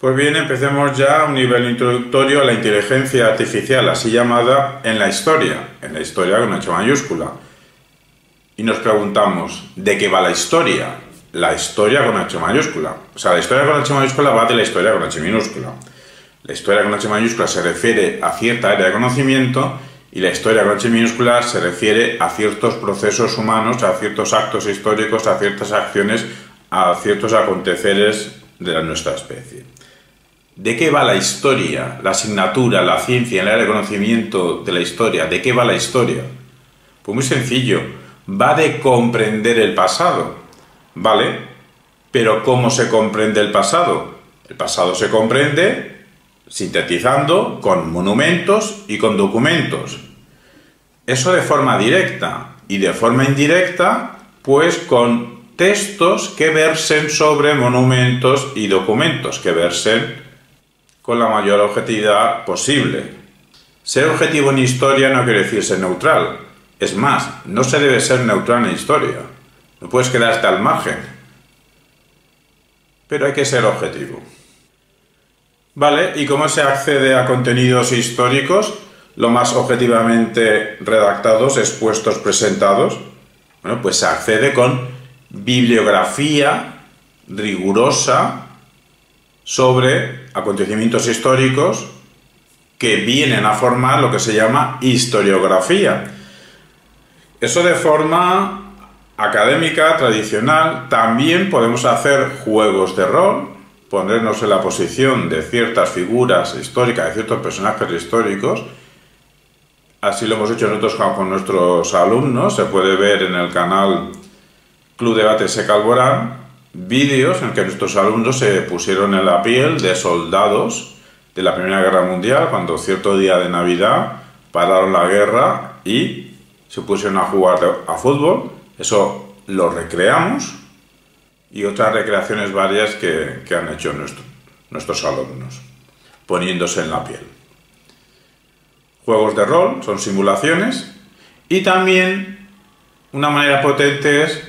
Pues bien, empecemos ya un nivel introductorio a la inteligencia artificial, así llamada en la historia con H mayúscula. Y nos preguntamos, ¿de qué va la historia? La historia con H mayúscula. O sea, la historia con H mayúscula va de la historia con H minúscula. La historia con H mayúscula se refiere a cierta área de conocimiento y la historia con H minúscula se refiere a ciertos procesos humanos, a ciertos actos históricos, a ciertas acciones, a ciertos aconteceres de nuestra especie. ¿De qué va la historia? La asignatura, la ciencia, el área de conocimiento de la historia. ¿De qué va la historia? Pues muy sencillo. Va de comprender el pasado. ¿Vale? Pero ¿cómo se comprende el pasado? El pasado se comprende sintetizando con monumentos y con documentos. Eso de forma directa. Y de forma indirecta, pues con textos que versen sobre monumentos y documentos, que versen con la mayor objetividad posible. Ser objetivo en historia no quiere decir ser neutral. Es más, no se debe ser neutral en historia. No puedes quedarte al margen. Pero hay que ser objetivo. ¿Vale? ¿Y cómo se accede a contenidos históricos? Lo más objetivamente redactados, expuestos, presentados. Bueno, pues se accede con bibliografía rigurosa sobre acontecimientos históricos que vienen a formar lo que se llama historiografía. Eso de forma académica, tradicional. También podemos hacer juegos de rol, ponernos en la posición de ciertas figuras históricas, de ciertos personajes históricos. Así lo hemos hecho nosotros con nuestros alumnos. Se puede ver en el canal Club Debate Seca Alborán vídeos en que nuestros alumnos se pusieron en la piel de soldados de la Primera Guerra Mundial, cuando cierto día de Navidad pararon la guerra y se pusieron a jugar a fútbol. Eso lo recreamos, y otras recreaciones varias que han hecho nuestros alumnos, poniéndose en la piel. Juegos de rol son simulaciones, y también una manera potente es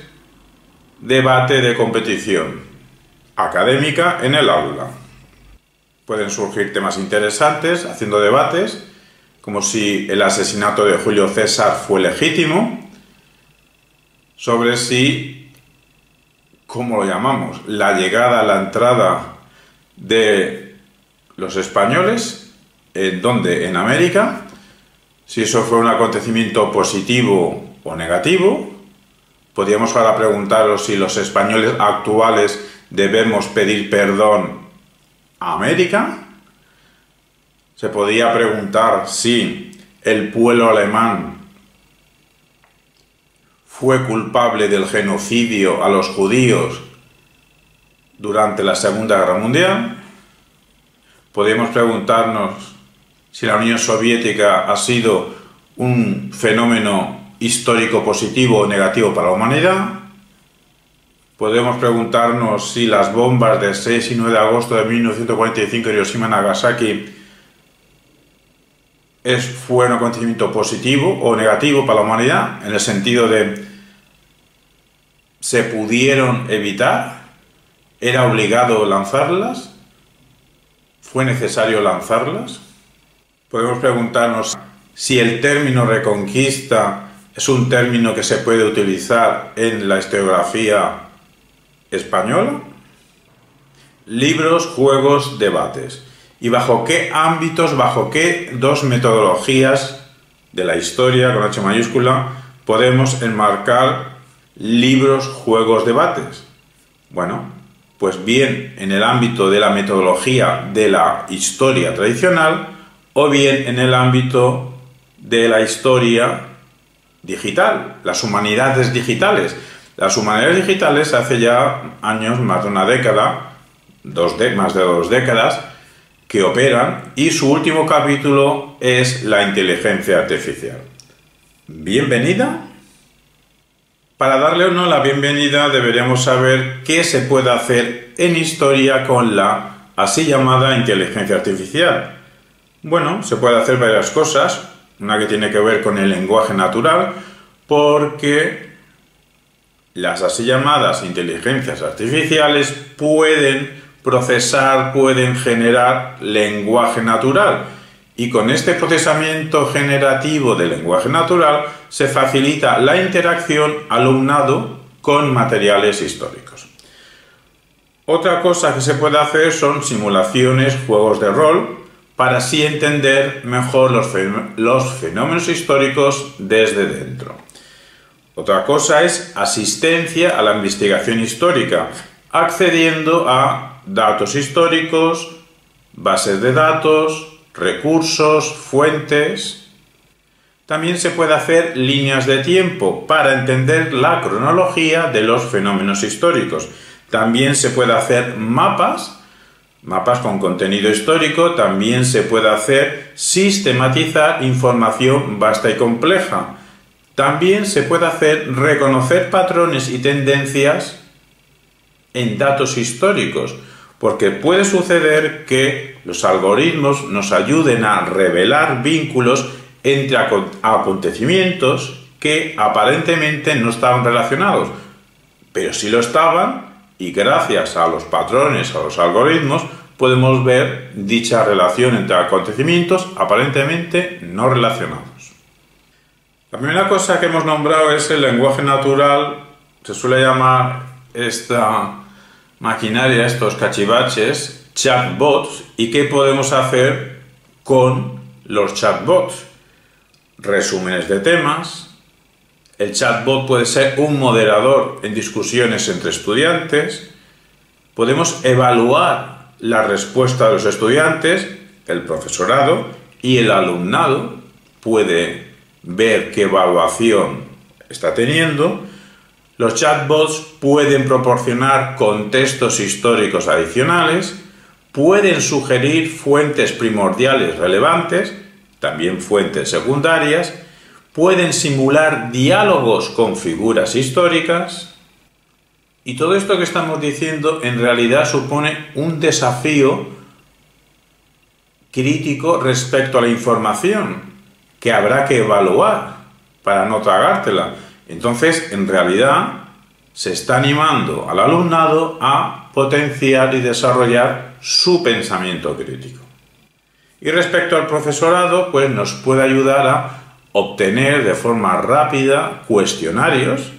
debate de competición académica en el aula. Pueden surgir temas interesantes haciendo debates, como si el asesinato de Julio César fue legítimo, sobre si, ¿cómo lo llamamos?, la llegada, la entrada de los españoles, ¿en dónde? En América, si eso fue un acontecimiento positivo o negativo. Podríamos ahora preguntaros si los españoles actuales debemos pedir perdón a América. Se podría preguntar si el pueblo alemán fue culpable del genocidio a los judíos durante la Segunda Guerra Mundial. Podríamos preguntarnos si la Unión Soviética ha sido un fenómeno histórico positivo o negativo para la humanidad. Podemos preguntarnos si las bombas del 6 y 9 de agosto de 1945 en Hiroshima y Nagasaki fue un acontecimiento positivo o negativo para la humanidad, en el sentido de ¿se pudieron evitar? ¿Era obligado lanzarlas? ¿Fue necesario lanzarlas? Podemos preguntarnos si el término reconquista es un término que se puede utilizar en la historiografía española. Libros, juegos, debates. ¿Y bajo qué ámbitos, bajo qué dos metodologías de la historia con H mayúscula podemos enmarcar libros, juegos, debates? Bueno, pues bien en el ámbito de la metodología de la historia tradicional, o bien en el ámbito de la historia digital, las humanidades digitales. Las humanidades digitales hace ya años, más de una década, más de 2 décadas, que operan, y su último capítulo es la inteligencia artificial. ¿Bienvenida? Para darle o no la bienvenida deberíamos saber qué se puede hacer en historia con la así llamada inteligencia artificial. Bueno, se puede hacer varias cosas. Una que tiene que ver con el lenguaje natural, porque las así llamadas inteligencias artificiales pueden procesar, pueden generar lenguaje natural. Y con este procesamiento generativo de lenguaje natural se facilita la interacción alumnado con materiales históricos. Otra cosa que se puede hacer son simulaciones, juegos de rol, para así entender mejor los fenómenos históricos desde dentro. Otra cosa es asistencia a la investigación histórica, accediendo a datos históricos, bases de datos, recursos, fuentes. También se puede hacer líneas de tiempo para entender la cronología de los fenómenos históricos. También se puede hacer mapas con contenido histórico. También se puede hacer sistematizar información vasta y compleja. También se puede hacer reconocer patrones y tendencias en datos históricos, porque puede suceder que los algoritmos nos ayuden a revelar vínculos entre acontecimientos que aparentemente no estaban relacionados, pero sí lo estaban, y gracias a los patrones, a los algoritmos, podemos ver dicha relación entre acontecimientos aparentemente no relacionados. La primera cosa que hemos nombrado es el lenguaje natural. Se suele llamar esta maquinaria, estos cachivaches, chatbots. ¿Y qué podemos hacer con los chatbots? Resúmenes de temas. El chatbot puede ser un moderador en discusiones entre estudiantes. Podemos evaluar la respuesta de los estudiantes, el profesorado y el alumnado puede ver qué evaluación está teniendo. Los chatbots pueden proporcionar contextos históricos adicionales, pueden sugerir fuentes primordiales relevantes, también fuentes secundarias, pueden simular diálogos con figuras históricas. Y todo esto que estamos diciendo en realidad supone un desafío crítico respecto a la información que habrá que evaluar para no tragártela. Entonces, en realidad, se está animando al alumnado a potenciar y desarrollar su pensamiento crítico. Y respecto al profesorado, pues nos puede ayudar a obtener de forma rápida cuestionarios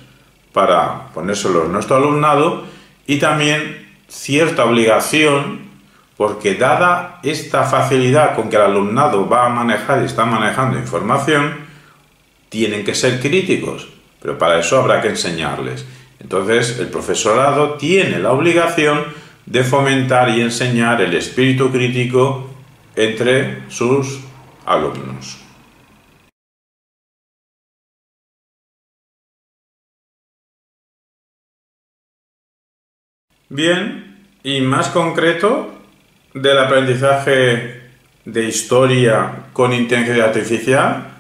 para ponérselos a nuestro alumnado y también cierta obligación, porque dada esta facilidad con que el alumnado va a manejar y está manejando información, tienen que ser críticos, pero para eso habrá que enseñarles. Entonces, el profesorado tiene la obligación de fomentar y enseñar el espíritu crítico entre sus alumnos. Bien, y más concreto, del aprendizaje de historia con inteligencia artificial,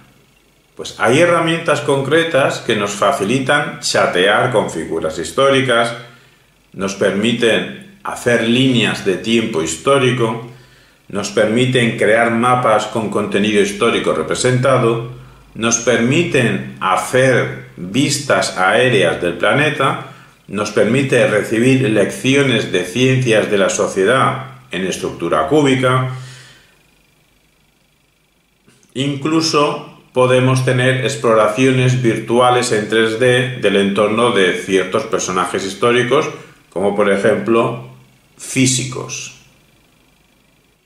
pues hay herramientas concretas que nos facilitan chatear con figuras históricas, nos permiten hacer líneas de tiempo histórico, nos permiten crear mapas con contenido histórico representado, nos permiten hacer vistas aéreas del planeta, nos permite recibir lecciones de ciencias de la sociedad en estructura cúbica. Incluso podemos tener exploraciones virtuales en 3D del entorno de ciertos personajes históricos, como por ejemplo físicos.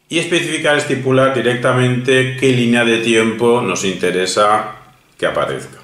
Y estipular directamente qué línea de tiempo nos interesa que aparezca.